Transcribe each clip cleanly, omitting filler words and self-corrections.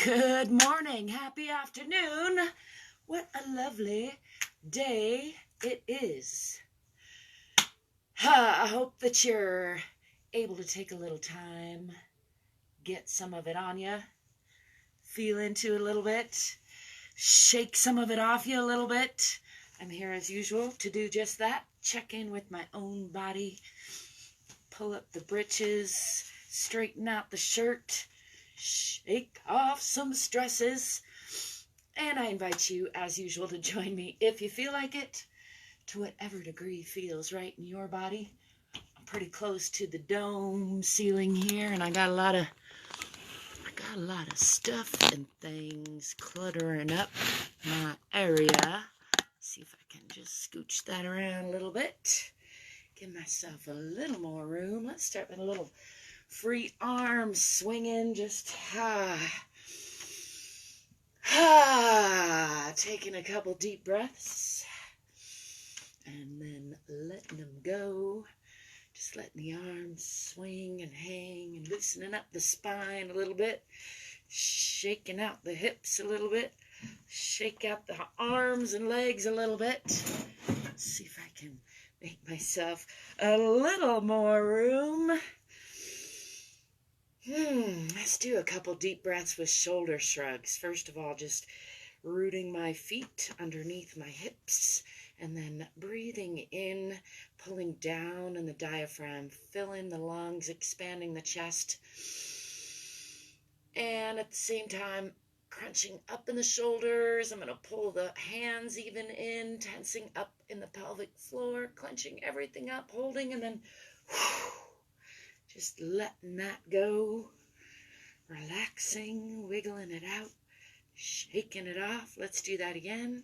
Good morning, happy afternoon. What a lovely day it is. I hope that you're able to take a little time, get some of it on you, feel into it a little bit, shake some of it off you a little bit. I'm here as usual to do just that, check in with my own body, pull up the britches, straighten out the shirt, shake off some stresses, and I invite you, as usual, to join me, if you feel like it, to whatever degree feels right in your body. I'm pretty close to the dome ceiling here, and I got a lot of stuff and things cluttering up my area. See if I can just scooch that around a little bit, give myself a little more room. Let's start with a little free arm swinging, just taking a couple deep breaths and then letting them go, just letting the arms swing and hang and loosening up the spine a little bit, shaking out the hips a little bit, shake out the arms and legs a little bit. Let's see if I can make myself a little more room. Let's do a couple deep breaths with shoulder shrugs. First of all, just rooting my feet underneath my hips, and then breathing in, pulling down in the diaphragm, filling the lungs, expanding the chest, and at the same time, crunching up in the shoulders. I'm going to pull the hands even in, tensing up in the pelvic floor, clenching everything up, holding, and then just letting that go, relaxing, wiggling it out, shaking it off. Let's do that again.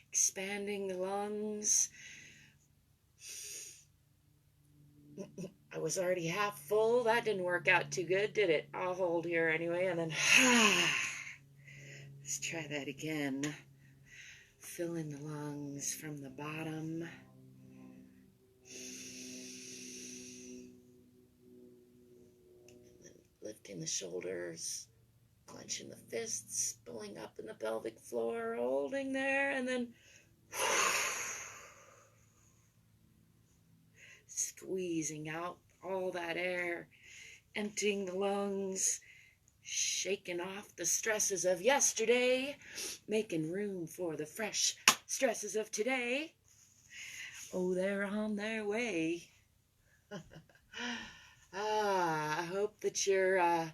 Expanding the lungs. I was already half full. That didn't work out too good, did it? I'll hold here anyway, and then let's try that again. Filling the lungs from the bottom. Lifting the shoulders, clenching the fists, pulling up in the pelvic floor, holding there, and then squeezing out all that air, emptying the lungs, shaking off the stresses of yesterday, making room for the fresh stresses of today. Oh, they're on their way. I hope that you're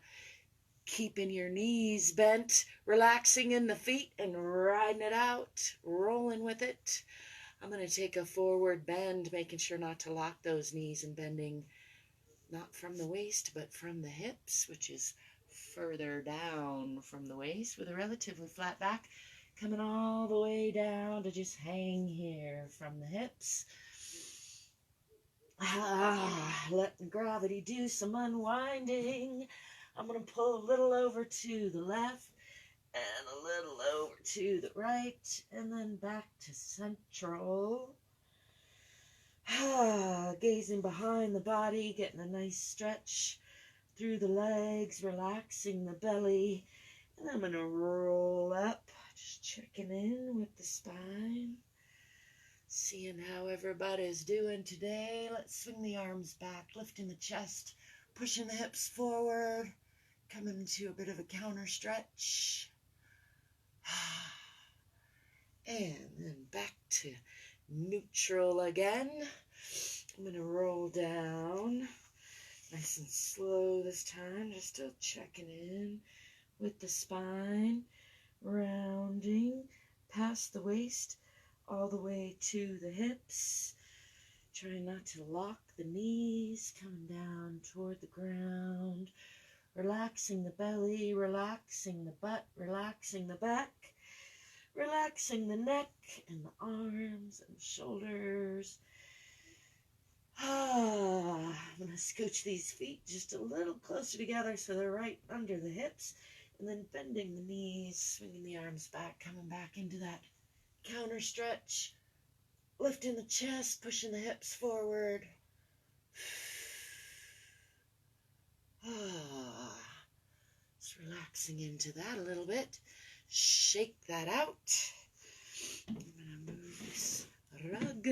keeping your knees bent, relaxing in the feet and riding it out, rolling with it. I'm going to take a forward bend, making sure not to lock those knees, and bending not from the waist but from the hips, which is further down from the waist, with a relatively flat back, coming all the way down to just hang here from the hips. Letting gravity do some unwinding. I'm going to pull a little over to the left and a little over to the right, and then back to central. Gazing behind the body, getting a nice stretch through the legs, relaxing the belly. And I'm going to roll up, just checking in with the spine. Seeing how everybody's doing today. Let's swing the arms back, lifting the chest, pushing the hips forward, coming into a bit of a counter stretch. And then back to neutral again. I'm going to roll down, nice and slow this time, just still checking in with the spine, rounding past the waist, all the way to the hips. Trying not to lock the knees, coming down toward the ground. Relaxing the belly, relaxing the butt, relaxing the back, relaxing the neck and the arms and shoulders. I'm going to scooch these feet just a little closer together so they're right under the hips. And then bending the knees, swinging the arms back, coming back into that counter stretch, lifting the chest, pushing the hips forward. Just relax relaxing into that a little bit. Shake that out. I'm going to move this rug.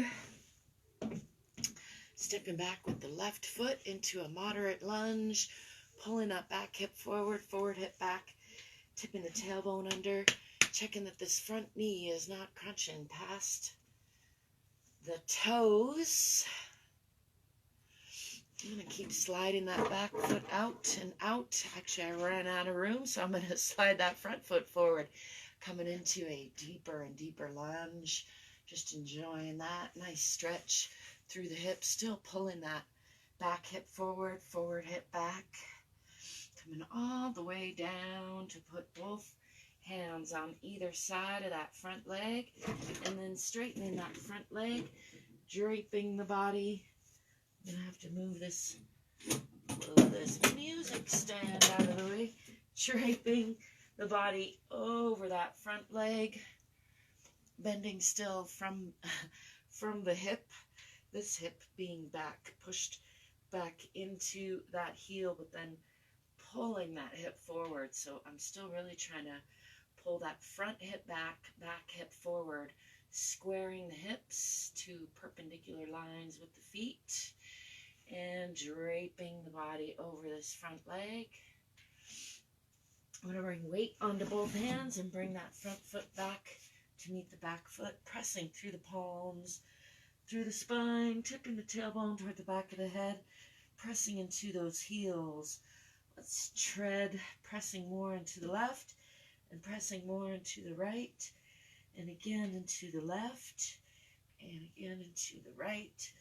Stepping back with the left foot into a moderate lunge, pulling that back hip forward, forward hip back, tipping the tailbone under, checking that this front knee is not crunching past the toes. I'm going to keep sliding that back foot out and out. Actually, I ran out of room, so I'm going to slide that front foot forward, coming into a deeper and deeper lunge. Just enjoying that nice stretch through the hips, still pulling that back hip forward, forward hip back. Coming all the way down to put both hands on either side of that front leg, and then straightening that front leg, draping the body. I'm going to have to move this music stand out of the way. Draping the body over that front leg, bending still from the hip, this hip being back, pushed back into that heel, but then pulling that hip forward. So I'm still really trying to pull that front hip back, back hip forward, squaring the hips to perpendicular lines with the feet, and draping the body over this front leg. I'm going to bring weight onto both hands and bring that front foot back to meet the back foot, pressing through the palms, through the spine, tipping the tailbone toward the back of the head, pressing into those heels. Let's tread, pressing more into the left and pressing more into the right, and again into the left, and again into the right,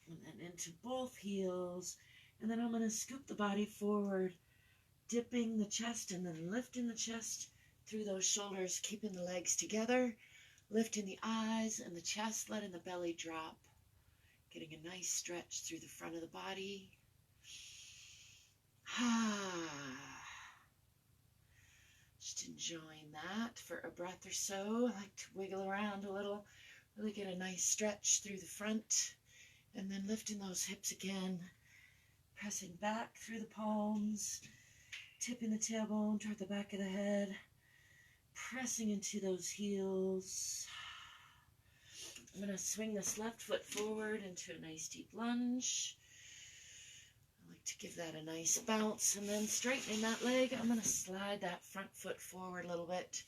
and then into both heels. And then I'm going to scoop the body forward, dipping the chest and then lifting the chest through those shoulders, keeping the legs together, lifting the eyes and the chest, letting the belly drop, getting a nice stretch through the front of the body. Just enjoying that for a breath or so. I like to wiggle around a little, really get a nice stretch through the front, and then lifting those hips again, pressing back through the palms, tipping the tailbone toward the back of the head, pressing into those heels. I'm going to swing this left foot forward into a nice deep lunge. I like to give that a nice bounce, and then straightening that leg, I'm going to slide that front foot forward a little bit,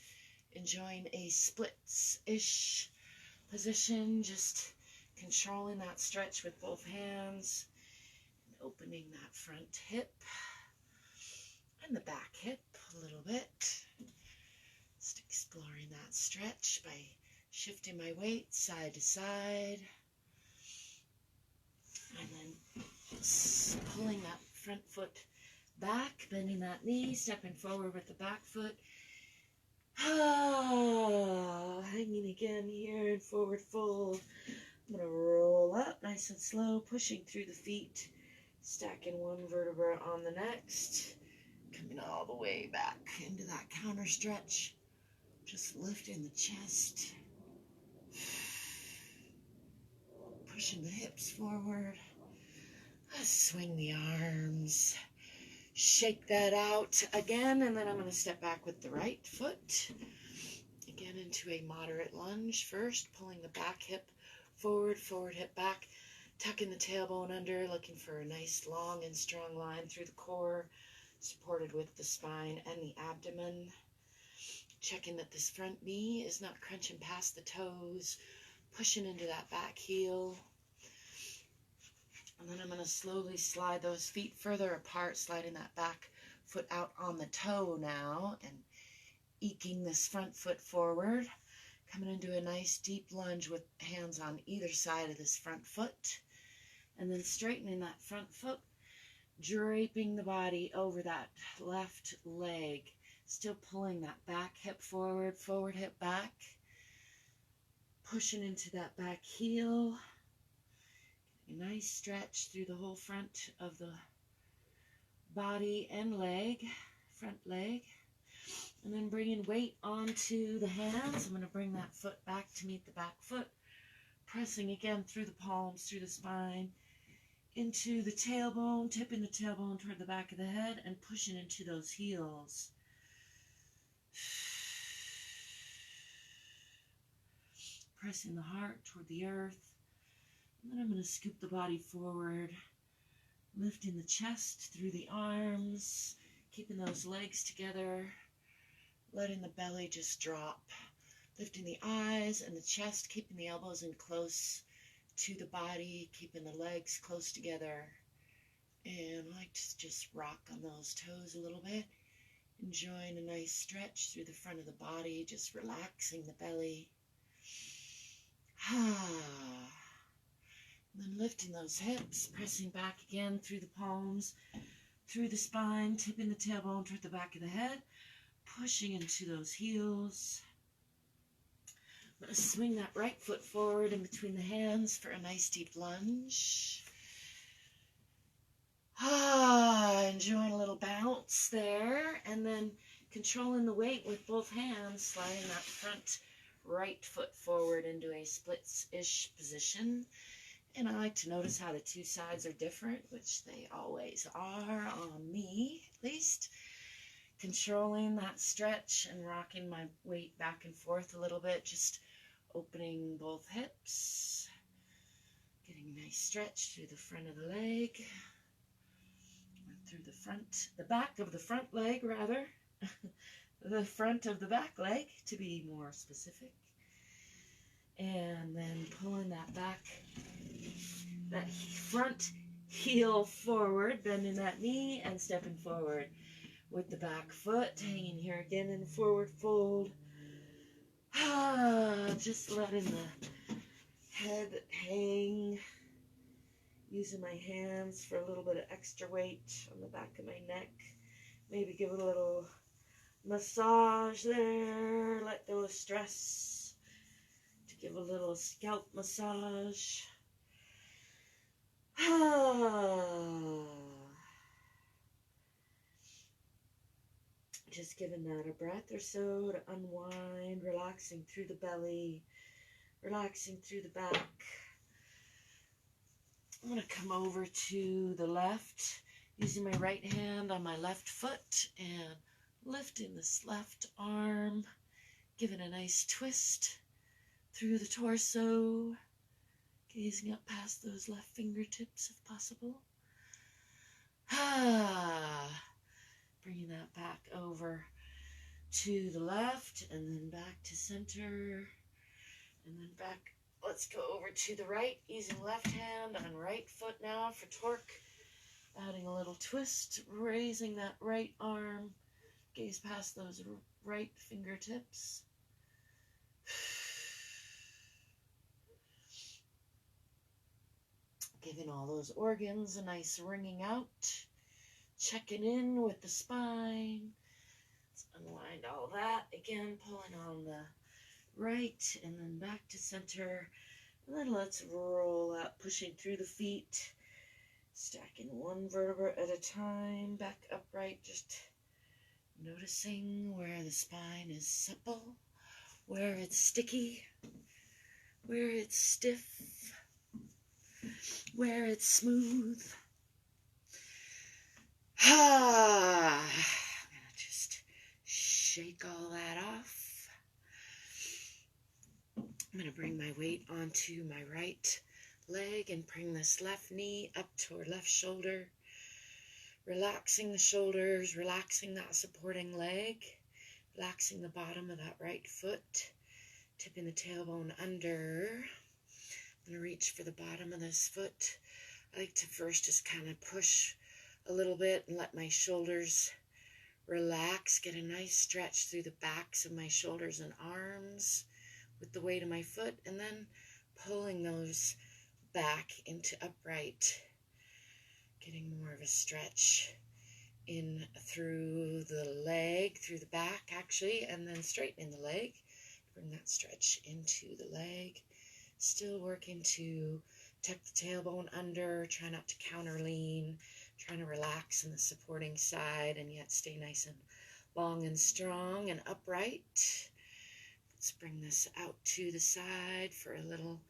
enjoying a splits-ish position, just controlling that stretch with both hands, and opening that front hip and the back hip a little bit. Just exploring that stretch by shifting my weight side to side, and then pulling that front foot back, bending that knee, stepping forward with the back foot. Hanging again here in forward fold. I'm going to roll up nice and slow, pushing through the feet, stacking one vertebra on the next, coming all the way back into that counter stretch, just lifting the chest, pushing the hips forward. Swing the arms, shake that out again, and then I'm going to step back with the right foot, again into a moderate lunge first, pulling the back hip forward, forward hip back, tucking the tailbone under, looking for a nice long and strong line through the core, supported with the spine and the abdomen, checking that this front knee is not crunching past the toes, pushing into that back heel. And then I'm going to slowly slide those feet further apart, sliding that back foot out on the toe now, and eking this front foot forward, coming into a nice deep lunge with hands on either side of this front foot, and then straightening that front foot, draping the body over that left leg, still pulling that back hip forward, forward hip back, pushing into that back heel. A nice stretch through the whole front of the body and leg, front leg. And then bringing weight onto the hands. I'm going to bring that foot back to meet the back foot. Pressing again through the palms, through the spine, into the tailbone, tipping the tailbone toward the back of the head, and pushing into those heels. Pressing the heart toward the earth. And then I'm going to scoop the body forward, lifting the chest through the arms, keeping those legs together, letting the belly just drop, lifting the eyes and the chest, keeping the elbows in close to the body, keeping the legs close together. And I like to just rock on those toes a little bit, enjoying a nice stretch through the front of the body, just relaxing the belly. And then lifting those hips, pressing back again through the palms, through the spine, tipping the tailbone toward the back of the head, pushing into those heels. I'm going to swing that right foot forward in between the hands for a nice deep lunge. Enjoying a little bounce there, and then controlling the weight with both hands, sliding that front right foot forward into a splits-ish position. And I like to notice how the two sides are different, which they always are on me, at least. Controlling that stretch and rocking my weight back and forth a little bit, just opening both hips, getting a nice stretch through the front of the leg, through the back of the front leg, rather, the front of the back leg, to be more specific, and then pulling that front heel forward, bending that knee, and stepping forward with the back foot, hanging here again in the forward fold. Just letting the head hang, using my hands for a little bit of extra weight on the back of my neck. Maybe give it a little massage there, let go of stress, to give a little scalp massage. Just giving that a breath or so to unwind, relaxing through the belly, relaxing through the back. I'm going to come over to the left, using my right hand on my left foot and lifting this left arm, giving a nice twist through the torso, gazing up past those left fingertips if possible. Bringing that back over to the left and then back to center and then back. Let's go over to the right, using left hand on right foot now for torque. Adding a little twist, raising that right arm, gaze past those right fingertips. Giving all those organs a nice wringing out. Checking in with the spine. Let's unwind all that. Again, pulling on the right and then back to center. And then let's roll out, pushing through the feet. Stacking one vertebra at a time. Back upright, just noticing where the spine is supple, where it's sticky, where it's stiff, where it's smooth. I'm going to just shake all that off. I'm going to bring my weight onto my right leg and bring this left knee up toward left shoulder. Relaxing the shoulders, relaxing that supporting leg, relaxing the bottom of that right foot, tipping the tailbone under. I'm going to reach for the bottom of this foot. I like to first just kind of push a little bit and let my shoulders relax, get a nice stretch through the backs of my shoulders and arms with the weight of my foot, and then pulling those back into upright, getting more of a stretch in through the leg, through the back actually, and then straightening the leg, bring that stretch into the leg, still working to tuck the tailbone under, try not to counter lean, trying to relax in the supporting side and yet stay nice and long and strong and upright. Let's bring this out to the side for a little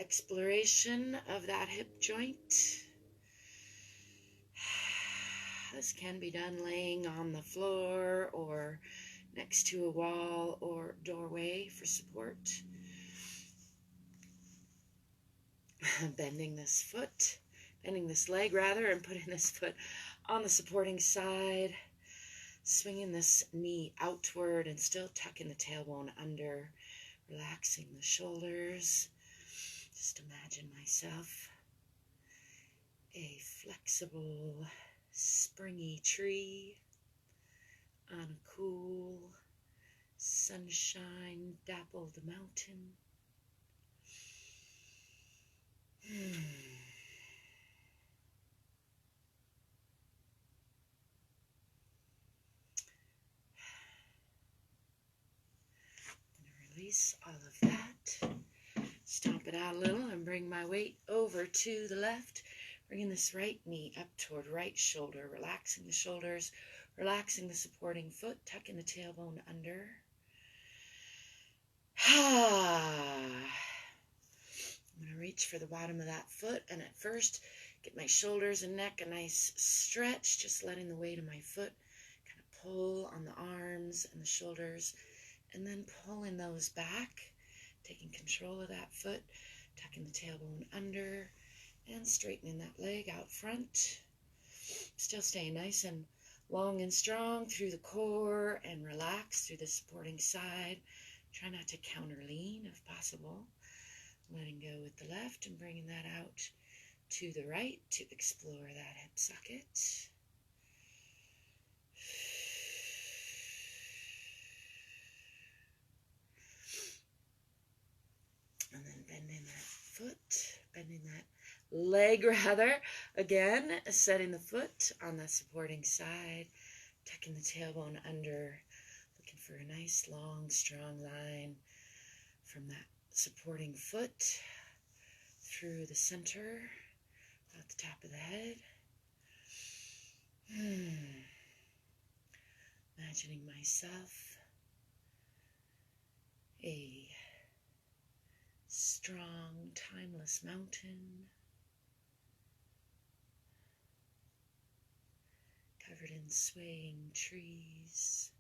exploration of that hip joint. This can be done laying on the floor or next to a wall or doorway for support. Bending this leg rather, and putting this foot on the supporting side. Swinging this knee outward and still tucking the tailbone under, relaxing the shoulders. Just imagine myself a flexible, springy tree on a cool, sunshine-dappled mountain. Release all of that. Stomp it out a little and bring my weight over to the left. Bringing this right knee up toward right shoulder. Relaxing the shoulders. Relaxing the supporting foot. Tucking the tailbone under. I'm going to reach for the bottom of that foot. And at first, get my shoulders and neck a nice stretch. Just letting the weight of my foot kind of pull on the arms and the shoulders. And then pulling those back, taking control of that foot, tucking the tailbone under, and straightening that leg out front. Still staying nice and long and strong through the core, and relax through the supporting side. Try not to counter lean if possible. Letting go with the left and bringing that out to the right to explore that hip socket. And then bending that leg rather. Again, setting the foot on the supporting side, tucking the tailbone under, looking for a nice, long, strong line from that supporting foot through the center, out the top of the head. Imagining myself a strong, timeless mountain covered in swaying trees,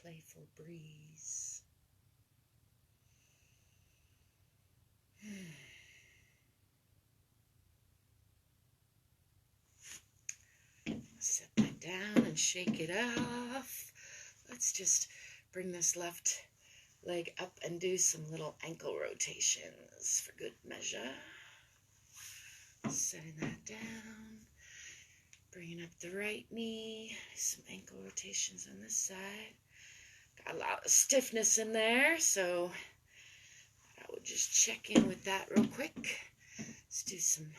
playful breeze. Set that down and shake it off. Let's just bring this left leg up and do some little ankle rotations for good measure. Setting that down. Bringing up the right knee. Some ankle rotations on this side. Got a lot of stiffness in there, so I would just check in with that real quick. Let's do some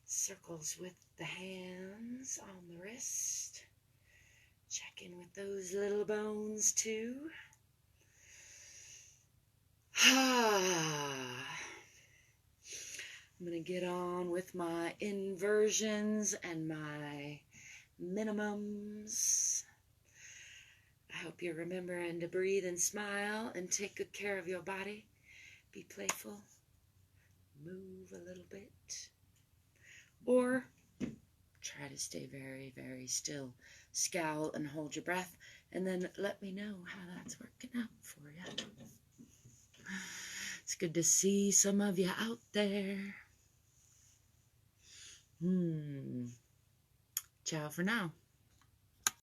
circles with the hands on the wrist. Check in with those little bones too. I'm going to get on with my inversions and my minimums. I hope you're remembering to breathe and smile and take good care of your body. Be playful. Move a little bit. Or try to stay very, very still. Scowl and hold your breath. And then let me know how that's working out for you. It's good to see some of you out there. Ciao for now.